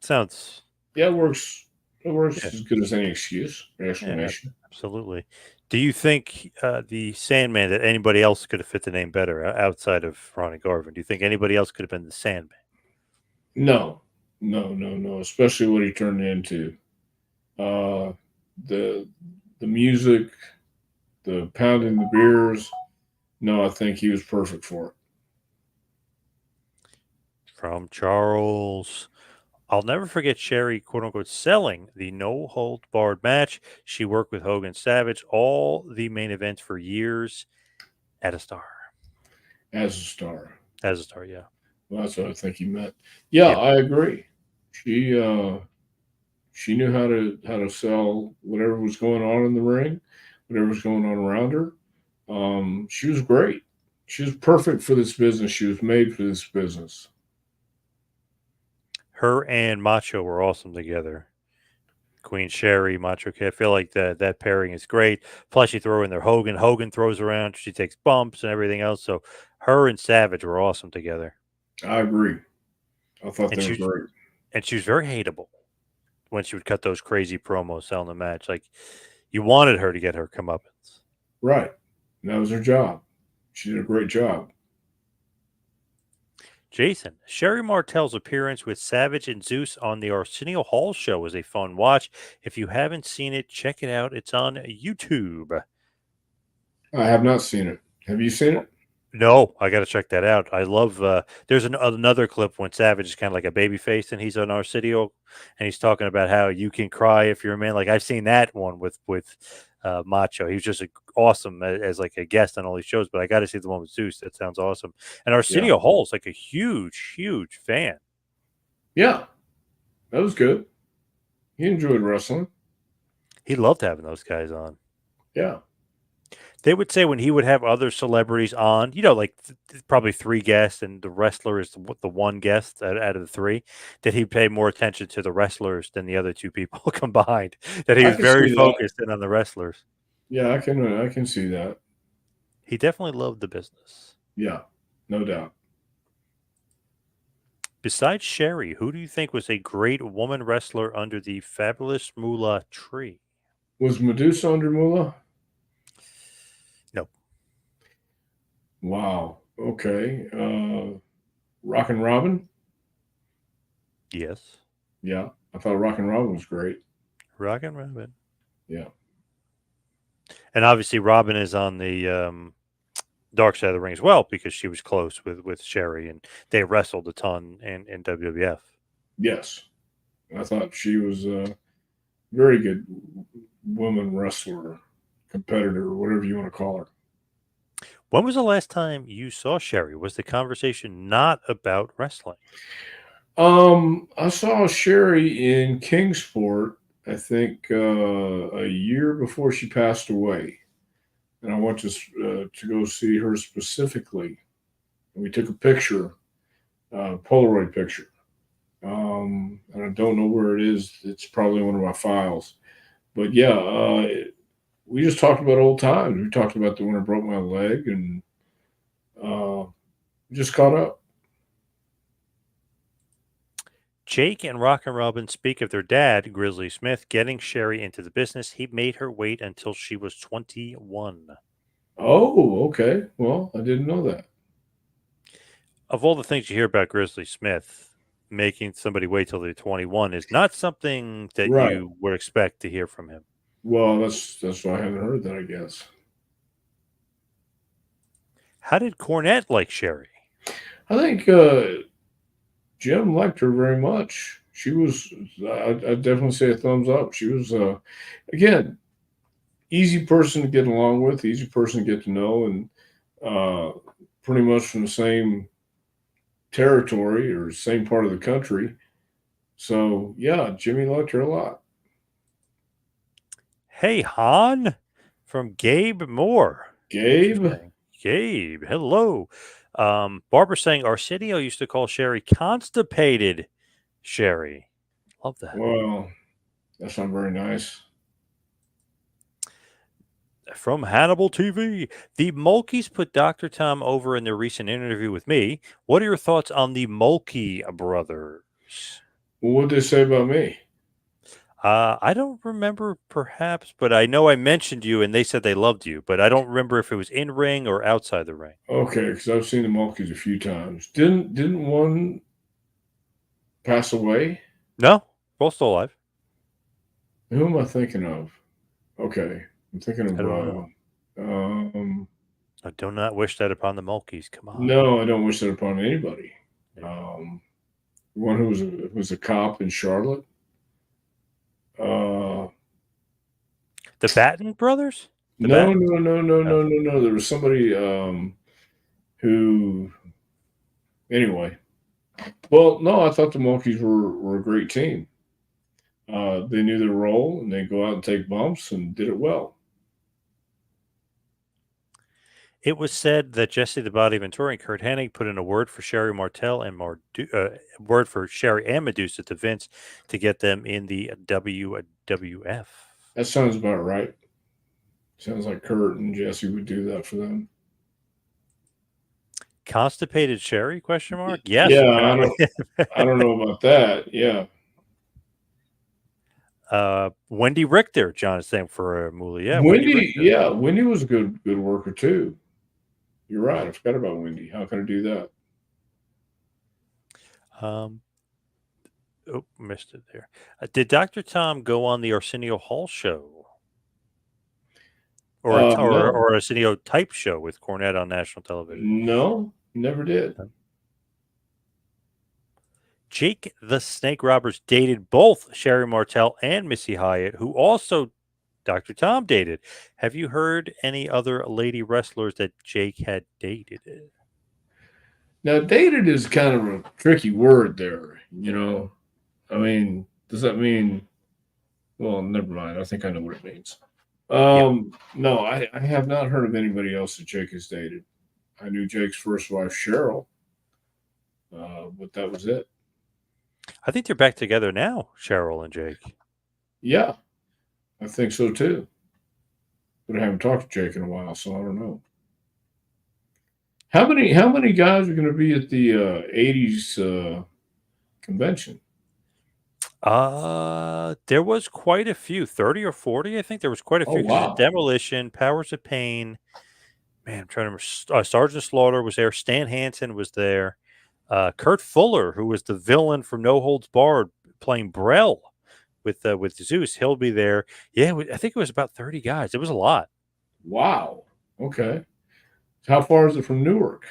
sounds... Yeah, it works. It works as good as any excuse or explanation. Yeah, absolutely. Do you think the Sandman, that anybody else could have fit the name better outside of Ronnie Garvin? Do you think anybody else could have been the Sandman? No. Especially what he turned into. The music, the pounding the beers. No, I think he was perfect for it. From Charles. I'll never forget Sherri, quote unquote, selling the no hold barred match. She worked with Hogan Savage, all the main events for years at a star. As a star. As a star, yeah. Well, that's what I think he meant. Yeah, Yeah. I agree. She knew how to sell whatever was going on in the ring, whatever was going on around her. She was great. She was perfect for this business. She was made for this business. Her and Macho were awesome together. Queen Sherri, Macho Kid. I feel like that pairing is great. Plus, you throw in there Hogan. Hogan throws around. She takes bumps and everything else. So her and Savage were awesome together. I agree. I thought they were great. And she was very hateable when she would cut those crazy promos selling the match. Like, you wanted her to get her comeuppance. Right. And that was her job. She did a great job. Jason, Sherri Martel's appearance with Savage and Zeus on the Arsenio Hall show was a fun watch. If you haven't seen it, check it out. It's on YouTube. I have not seen it. Have you seen it? No, I got to check that out. I love. There's another clip when Savage is kind of like a baby face, and he's on Arsenio, and he's talking about how you can cry if you're a man. Like I've seen that one with Macho. He was just awesome as like a guest on all these shows. But I got to see the one with Zeus. That sounds awesome. And Yeah. Arsenio Hall's like a huge fan. Yeah, that was good. He enjoyed wrestling. He loved having those guys on. Yeah. They would say when he would have other celebrities on, like probably three guests, and the wrestler is the one guest out of the three, that he'd pay more attention to the wrestlers than the other two people combined. That he I was can very see that. focused in on the wrestlers. Yeah, I can see that. He definitely loved the business. Yeah, no doubt. Besides Sherri, who do you think was a great woman wrestler under the fabulous Moolah tree? Was Medusa under Moolah? No. Wow. Okay. Rockin' Robin? Yes. Yeah. I thought Rockin' Robin was great. Rockin' Robin. Yeah. And obviously Robin is on the Dark Side of the Ring as well, because she was close with Sherri, and they wrestled a ton in WWF. Yes. I thought she was a very good woman wrestler, competitor, whatever you want to call her. When was the last time you saw Sherri? Was the conversation not about wrestling? I saw Sherri in Kingsport, I think a year before she passed away. And I went to go see her specifically. And we took a picture, Polaroid picture. And I don't know where it is. It's probably one of my files. But yeah, we just talked about old times. We talked about the when I broke my leg, and just caught up. Jake and Rockin' Robin speak of their dad, Grizzly Smith, getting Sherri into the business. He made her wait until she was 21. Oh, okay. Well, I didn't know that. Of all the things you hear about Grizzly Smith, making somebody wait till they're 21 is not something that Right. you would expect to hear from him. Well, that's why I haven't heard that, I guess. How did Cornette like Sherri? I think Jim liked her very much. She was, I'd definitely say a thumbs up. She was, again, easy person to get along with, easy person to get to know, and pretty much from the same territory or same part of the country. So, yeah, Jimmy liked her a lot. Hey, Han, from Gabe Moore. Gabe? Gabe, hello. Barbara saying Arsenio used to call Sherri constipated Sherri. Love that. Well, that's not very nice. From Hannibal TV, the Mulkeys put Dr. Tom over in their recent interview with me. What are your thoughts on the Mulkey brothers? Well, what did they say about me? I don't remember, perhaps, but I know I mentioned you, and they said they loved you, but I don't remember if it was in ring or outside the ring. Okay, because I've seen the Mulkeys a few times. Didn't one pass away? No, both still alive. Who am I thinking of? Okay, I'm thinking of I don't know. I do not wish that upon the Mulkeys. Come on. No, I don't wish that upon anybody. Yeah. One who was a cop in Charlotte. The Batten brothers? No. There was somebody who. Anyway, well, no, I thought the Mulkeys were a great team. They knew their role, and they go out and take bumps and did it well. It was said that Jesse the Body Ventura and Kurt Hennig put in a word for Sherri Martel and word for Sherri and Medusa to Vince to get them in the WWF. That sounds about right. Sounds like Kurt and Jesse would do that for them. Constipated Sherri? Question mark. Yes. Yeah, I don't know about that. Yeah. Wendy Richter, John is saying for Moolah. Yeah, Wendy was a good worker too. You're right. I forgot about Wendy. How can I do that? Um, oh, missed it there. Did Dr. Tom go on the Arsenio Hall show or No, Arsenio type show with Cornette on national television? no, never did. Jake the Snake Roberts dated both Sherri Martel and Missy Hyatt, who also Dr. Tom dated. Have you heard any other lady wrestlers that Jake had dated? Now, dated is kind of a tricky word there. I mean, does that mean? Well, never mind. I think I know what it means. Yeah. No, I have not heard of anybody else that Jake has dated. I knew Jake's first wife, Cheryl, but that was it. I think they're back together now, Cheryl and Jake. Yeah, I think so too. But I haven't talked to Jake in a while, so I don't know. How many guys are going to be at the '80s convention? There was quite a few, 30 or 40. I think there was quite a Oh few because wow, Demolition, Powers of Pain. Man, I'm trying to remember. Sergeant Slaughter was there. Stan Hansen was there. Kurt Fuller, who was the villain from No Holds Barred, playing Brell with Zeus, he'll be there. Yeah, I think it was about 30 guys. It was a lot. wow. Okay, how far is it from Newark?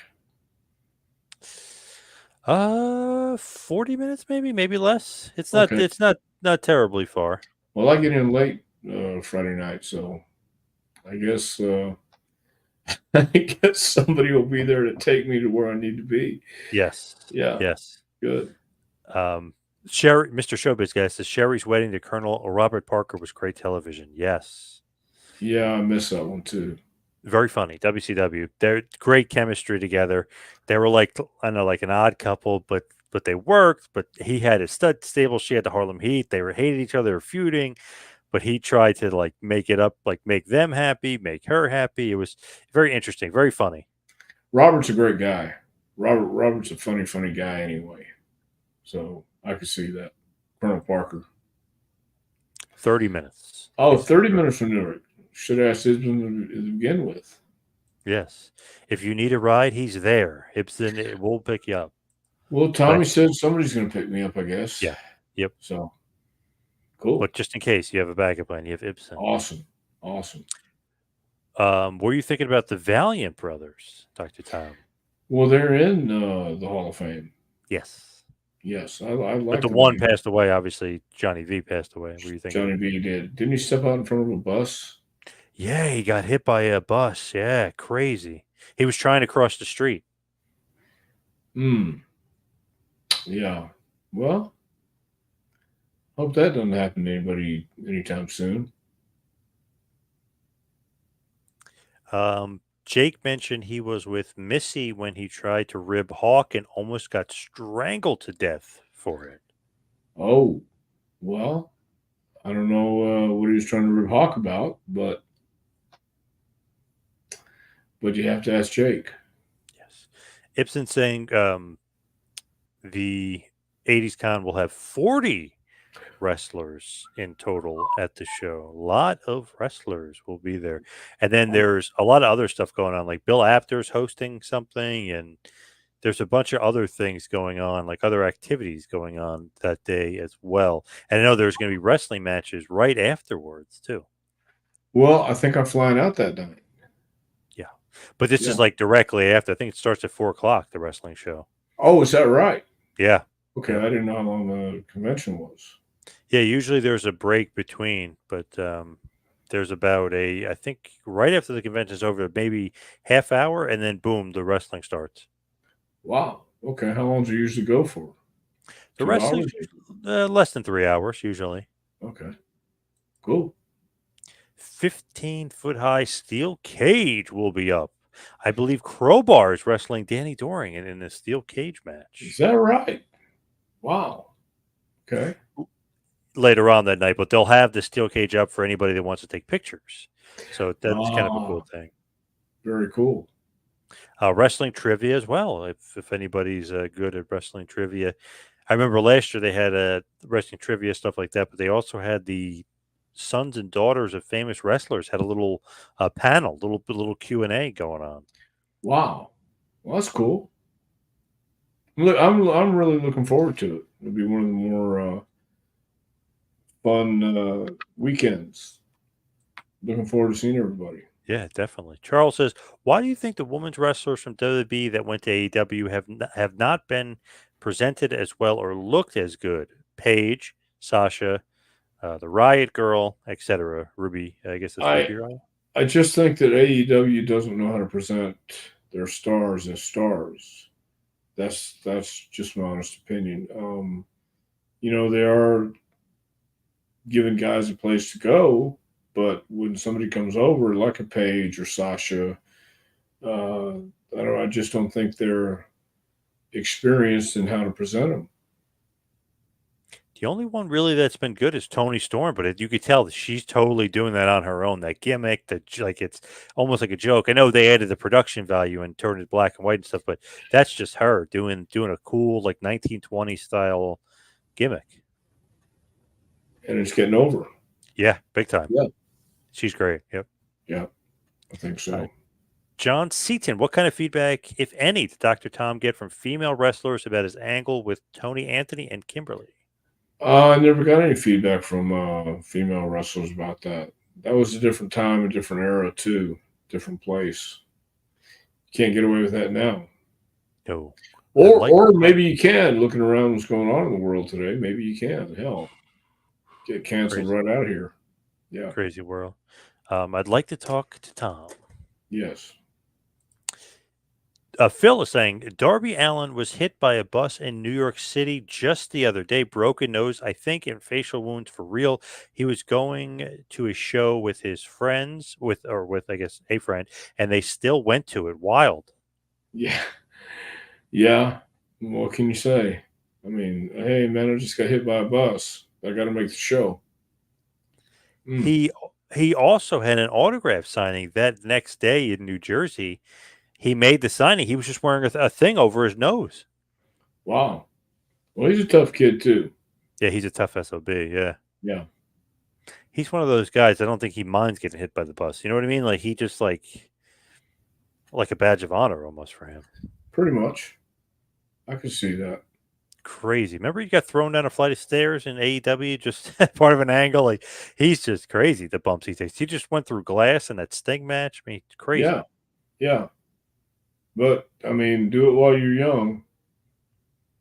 40 minutes, maybe less. It's not. Okay. It's not terribly far. Well, I get in late Friday night, so I guess I guess somebody will be there to take me to where I need to be. Yes. Yeah, Yes. good. Sherri, Mr. Showbiz guy says Sherri's wedding to Colonel Robert Parker was great television. Yes. Yeah, I miss that one too. Very funny. WCW. They're great chemistry together. They were like, I know, like an odd couple, but they worked. But he had his stud stable. She had the Harlem Heat. They were hated each other, they were feuding. But he tried to like make it up, like make them happy, make her happy. It was very interesting, very funny. Robert's a great guy. Robert's a funny guy anyway. So I could see that. Colonel Parker. 30 minutes. Oh, 30 minutes from Newark. Should have asked Ibsen to begin with. Yes. If you need a ride, he's there. Ibsen it will pick you up. Well, Tommy said somebody's going to pick me up, I guess. Yeah. Yep. So, cool. But just in case, you have a backup plan. You have Ibsen. Awesome. Were you thinking about the Valiant brothers, Dr. Tom? Well, they're in the Hall of Fame. Yes. Yes, I like. But the one passed away. Obviously, Johnny V passed away. What were you thinking? Johnny V did. Didn't he step out in front of a bus? Yeah, he got hit by a bus. Yeah, crazy. He was trying to cross the street. Yeah. Well, hope that doesn't happen to anybody anytime soon. Jake mentioned he was with Missy when he tried to rib Hawk and almost got strangled to death for it. Oh, well, I don't know what he was trying to rib Hawk about, but you have to ask Jake. Yes. Ibsen saying the 80s con will have 40 wrestlers in total at the show. A lot of wrestlers will be there. And then there's a lot of other stuff going on, like Bill Apter's hosting something, and there's a bunch of other things going on, like other activities going on that day as well. And I know there's going to be wrestling matches right afterwards, too. Well, I think I'm flying out that night. Yeah. But this is like directly after. I think it starts at 4:00, the wrestling show. Oh, is that right? Yeah. Okay, I didn't know how long the convention was. Yeah, usually there's a break between, but there's about I think right after the convention's over, maybe half hour, and then boom, the wrestling starts. Wow. Okay, how long does it usually go for? The wrestling less than 3 hours usually. Okay, cool. 15-foot high steel cage will be up. I believe Crowbar is wrestling Danny Doring in a steel cage match. Is that right? Wow. Okay. Later on that night, but they'll have the steel cage up for anybody that wants to take pictures. So that's kind of a cool thing. Very cool. Wrestling trivia as well. If anybody's good at wrestling trivia, I remember last year they had wrestling trivia stuff like that, but they also had the sons and daughters of famous wrestlers had a little panel, little Q&A going on. Wow. Well, that's cool. Look, I'm really looking forward to it. It'll be one of the more fun weekends. Looking forward to seeing everybody. Yeah, definitely. Charles says, "Why do you think the women's wrestlers from WWE that went to AEW have not been presented as well or looked as good? Paige, Sasha, the Riot Girl, etc. Ruby, I guess it's I Ruby Riot. I just think that AEW doesn't know how to present their stars as stars. That's just my honest opinion. They are giving guys a place to go, but when somebody comes over like a Paige or Sasha, I just don't think they're experienced in how to present them. The only one really that's been good is Tony Storm, but you could tell that she's totally doing that on her own. That gimmick, like it's almost like a joke. I know they added the production value and turned it black and white and stuff, but that's just her doing a cool like 1920 style gimmick. And it's getting over. Yeah, big time. Yeah. She's great. Yep. Yeah, I think Uh, so. John Seaton, what kind of feedback, if any, did Dr. Tom get from female wrestlers about his angle with Tony Anthony and Kimberly? I never got any feedback from female wrestlers about that. That was a different time, a different era too, different place. Can't get away with that now. No. Or maybe you can. Looking around what's going on in the world today, maybe you can. Hell, get canceled Crazy, right out of here. Yeah. crazy world. I'd like to talk to Tom. Yes. Phil is saying Darby Allen was hit by a bus in New York City just the other day, broken nose, I think, and facial wounds for real. He was going to a show with his friends, with I guess a friend, and they still went to it. Wild. Yeah. Yeah. What can you say? I mean, hey man, I just got hit by a bus. I got to make the show. Mm. He also had an autograph signing that next day in New Jersey. He made the signing. He was just wearing a thing over his nose. Wow. Well, he's a tough kid too. Yeah, he's a tough SOB. Yeah. Yeah. He's one of those guys. I don't think he minds getting hit by the bus. You know what I mean? Like he just like a badge of honor almost for him. Pretty much. I could see that. Crazy. Remember he got thrown down a flight of stairs in AEW, just part of an angle. Like he's just crazy. The bumps he takes. He just went through glass in that Sting match. I mean, crazy. Yeah. Yeah. But I mean, do it while you're young.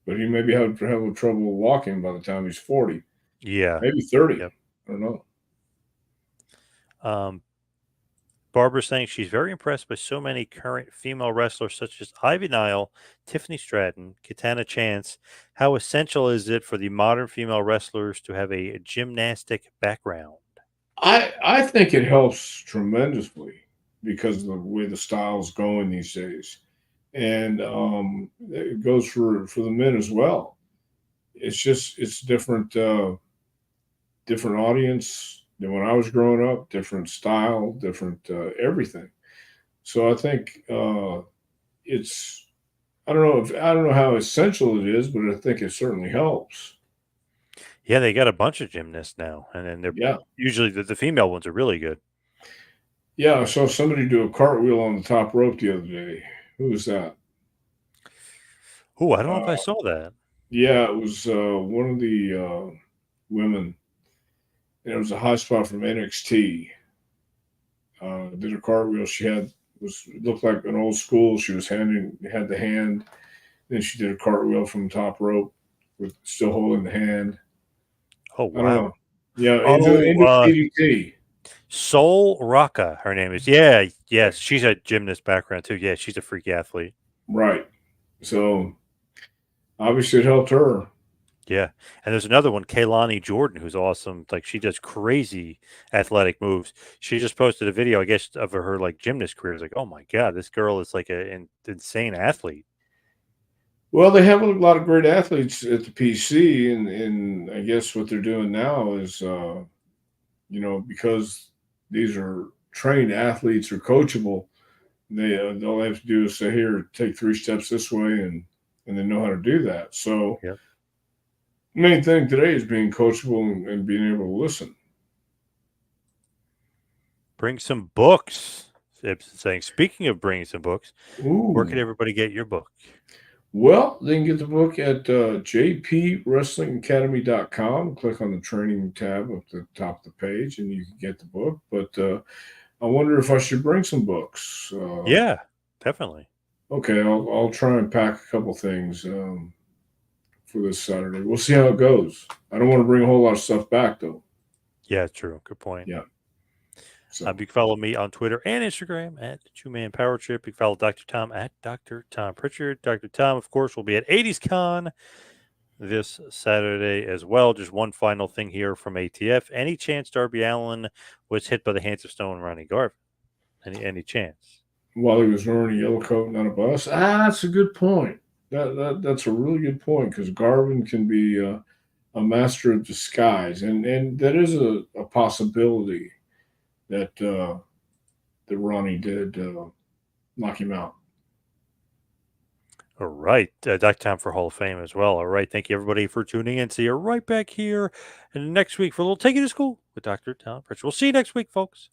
But he maybe have trouble walking by the time he's 40, Yeah. maybe 30. Yep. I don't know. Barbara's saying she's very impressed by so many current female wrestlers such as Ivy Nile, Tiffany Stratton, Katana Chance. How essential is it for the modern female wrestlers to have a gymnastic background? I think it helps tremendously because of the way the style's going these days, and it goes for the men as well. It's different different audience than when I was growing up, different style, different everything. So I think it's I don't know how essential it is, but I think it certainly helps. Yeah, they got a bunch of gymnasts now, and then they're Yeah. usually the female ones are really good. Yeah, I saw somebody do a cartwheel on the top rope the other day. Who was that? Oh, I don't know if I Uh, saw that. yeah, it was one of the women, and it was a high spot from NXT. Did a cartwheel. She had was looked like an old school. She was had the hand. Then she did a cartwheel from the top rope with still holding the hand. Oh I don't know. wow. Yeah, into Oh, DDT. Sol Rocca, her name is. Yeah, yes, she's a gymnast background too. Yeah, she's a freak athlete. Right. So obviously it helped her. Yeah, and there's another one, Kaylani Jordan, who's awesome. Like she does crazy athletic moves. She just posted a video, I guess, of her like gymnast career. It's like, oh my god, this girl is like an insane athlete. Well, they have a lot of great athletes at the PC, and I guess what they're doing now is, because these are trained athletes or coachable, they all they have to do is say, "Here, take 3 steps this way," and they know how to do that. So, Yep. the main thing today is being coachable and being able to listen. Bring some books. Ibsen saying, speaking of bringing some books, where can Ooh. everybody get your book? Well, they can get the book at jpwrestlingacademy.com. Click on the training tab at the top of the page, and you can get the book. But I wonder if I should bring some books. Yeah, definitely. Okay, I'll try and pack a couple things for this Saturday. We'll see how it goes. I don't want to bring a whole lot of stuff back, though. Yeah, true. Good point. Yeah. So, You can follow me on Twitter and Instagram at the Two Man Power Trip. You can follow Dr. Tom at Dr. Tom Prichard. Dr. Tom, of course, will be at 80s Con this Saturday as well. Just one final thing here from ATF. Any chance Darby Allin was hit by the hands of Stone Ronnie Garvin? Any chance? while he was wearing a yellow coat and on a bus? That's a good point. That's a really good point because Garvin can be a master of disguise, and that is a possibility that that Ronnie did knock him out. All right. Dr. Tom for Hall of Fame as well. All right. Thank you, everybody, for tuning in. See you right back here and next week for a little Take You to School with Dr. Tom Prichard. We'll see you next week, folks.